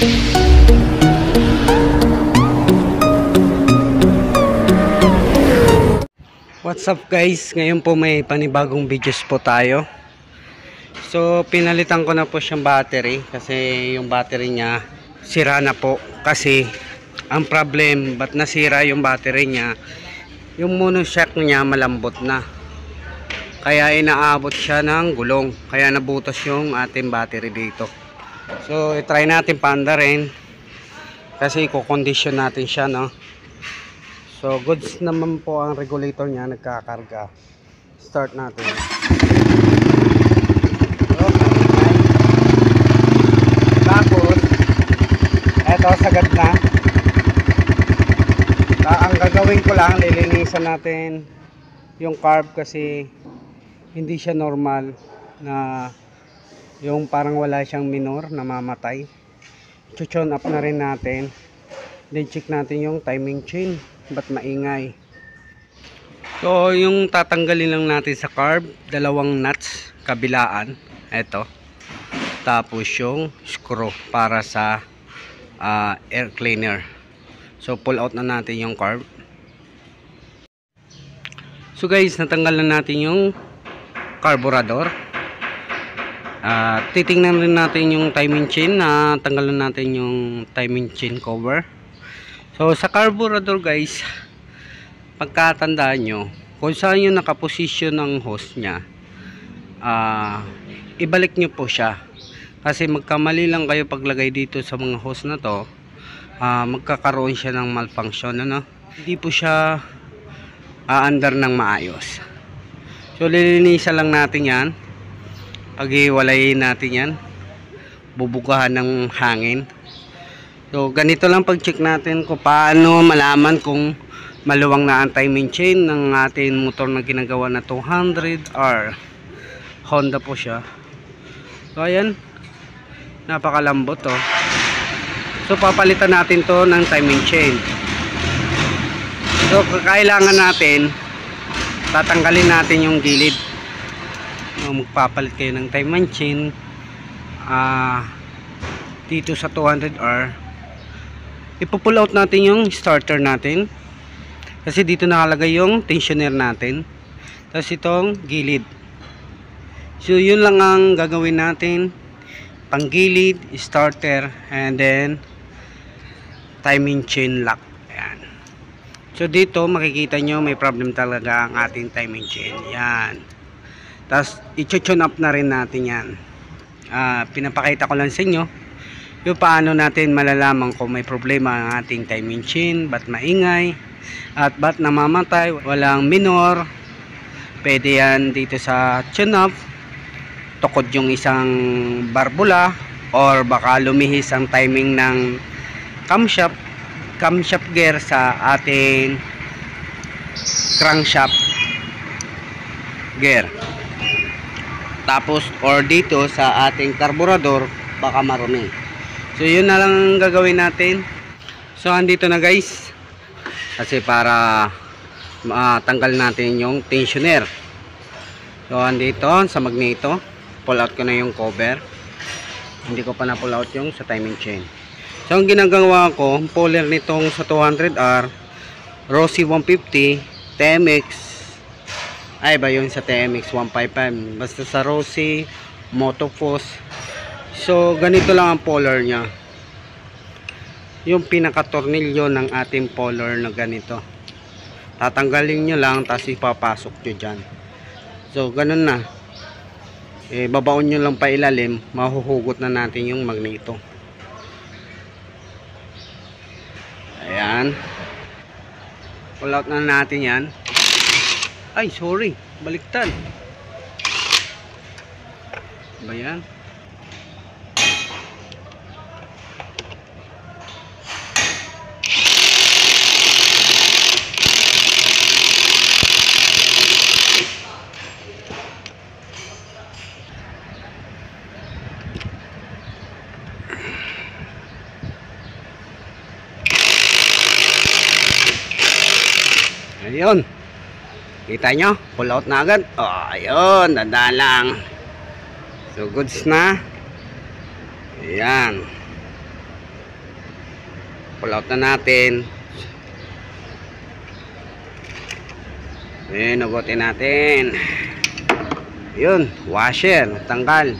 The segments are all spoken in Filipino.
What's up guys, ngayon po may panibagong videos po tayo. So pinalitan ko na po siyang battery kasi yung battery niya sira na po. Kasi ang problem, ba't nasira yung battery niya, yung monoshock niya malambot na, kaya inaabot siya ng gulong, kaya nabutas yung ating battery dito. So i-try natin paanda rin kasi i-condition natin siya, no. So goods naman po ang regulator niya, nagkakarga. Start natin. Tapos eto, sagad na. Ang gagawin ko lang, lilinisan natin yung carb kasi hindi siya normal na yung parang wala siyang minor na mamatay. Chuchon up na rin natin. Then check natin yung timing chain, ba't maingay. So yung tatanggalin lang natin sa carb, dalawang nuts kabilaan, eto. Tapos yung screw para sa air cleaner. So pull out na natin yung carb. So guys, natanggal na natin yung carburetor. Titingnan rin natin yung timing chain, na tanggalan natin yung timing chain cover. So sa carburetor guys, pagkatandaan nyo kung saan yung nakaposisyon ng hose nya, ibalik nyo po siya. Kasi magkamali lang kayo paglagay dito sa mga hose na to, magkakaroon siya ng malfunction, ano? Hindi po siya aandar ng maayos. So lilinisan lang natin yan. Pag-iwalayin natin yan, bubugahan ng hangin. So ganito lang pag-check natin kung paano malaman kung maluwang na ang timing chain ng ating motor na ginagawa na 200R. Honda po siya. So ayan, napakalambot to. So papalitan natin to ng timing chain. So kailangan natin tatanggalin natin yung gilid. So, magpapalit kayo ng timing chain dito sa 200R. Ipo-pull out natin yung starter natin kasi dito nakalagay yung tensioner natin, tapos itong gilid. So yun lang ang gagawin natin, panggilid, starter, and then timing chain lock. Ayan. So dito makikita nyo may problem talaga ang ating timing chain. Yan. Tapos i-tune up na rin natin yan. Pinapakita ko lang sa inyo yung paano natin malalaman kung may problema ang ating timing chain, ba't maingay at ba't namamatay, walang minor. Pwede yan dito sa tune up, tukod yung isang barbula, or baka lumihis ang timing ng camshaft gear sa ating crankshaft gear. Tapos or dito sa ating carburetor, baka marumi. So yun na lang gagawin natin. So andito na guys, kasi para matanggal natin yung tensioner. So andito sa magneto, pull out ko na yung cover. Hindi ko pa na pull out yung sa timing chain. So ang ginagawa ko, puller nitong sa 200R, Rossi 150, TMX, ay ba yung sa TMX 155, basta sa Rossi, Motofos. So ganito lang ang puller nya, yung pinaka-tornilyo ng ating puller na ganito. Tatanggalin nyo lang, tapos ipapasok nyo dyan. So ganun na, babaon nyo lang pa ilalim, mahuhugot na natin yung magneto. Ayan, pull out na natin yan. Ay sorry, baliktad ba yan? Ayun, kita nyo, pull out na agad. Oh, ayun, dadaan lang. So goods na. Ayan. pull out na natin. Ayan, nugutin natin. Yun, washer, tanggal.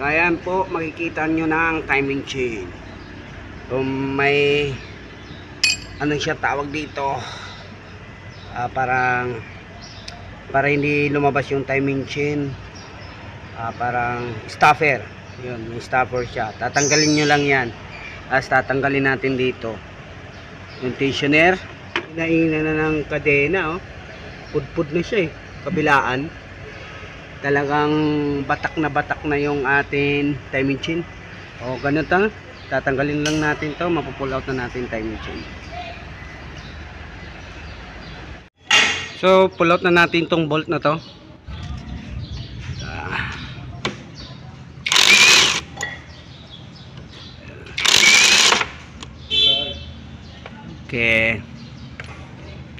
Ayan po, makikita nyo na ang timing chain. Kung may ano siya tawag dito, parang para hindi lumabas yung timing chain, parang stopper. Yun, may stopper siya. Tatanggalin nyo lang yan. Tapos tatanggalin natin dito yung tensioner. Inaina na ng kadena, oh. Pudpud na siya, eh. Kabilaan. Talagang batak na yung ating timing chain. O, ganito. Tatanggalin lang natin to. Mapupull out na natin timing chain. So, pull out na natin tong bolt na to. Okay.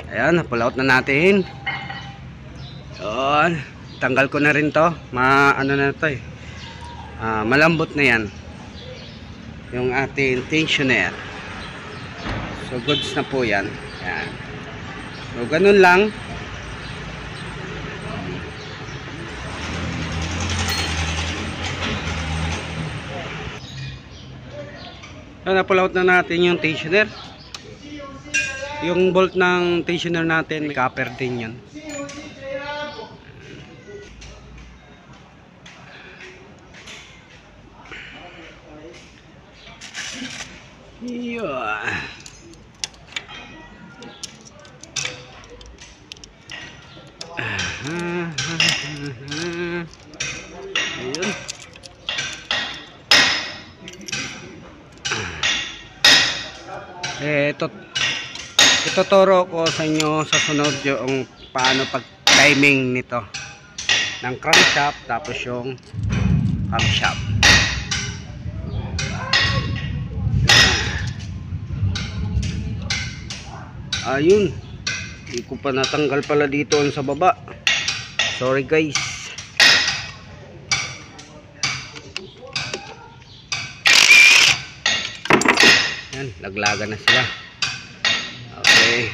Ayan, pull out na natin. Ayan. Tanggal ko na rin to. Ano na to, eh. Malambot na yan. Yung ating tensioner. So, goods na po yan. Ayan. So, ganun lang. So, na-pull out na natin yung tensioner. Yung bolt ng tensioner natin, may copper din yan. Yeah. Ayun. Ituturo ko sa inyo sa sunod yung paano pag timing nito ng crankshaft, tapos yung camshaft. Ayun, hindi ko pa natanggal pala dito sa baba. Sorry guys. Yan, laglagan na sila. Okay.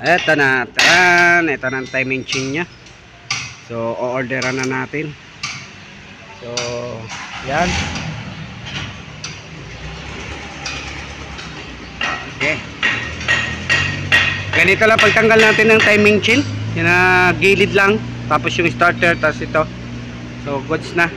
Eto na, taran. Ito na ang timing chain nya. So, o-orderan na natin. So, yan. Okay. Ganito lang pagtanggal natin ng timing chain. Yan na, gilid lang. Tapos yung starter, tapos ito. So, goods na.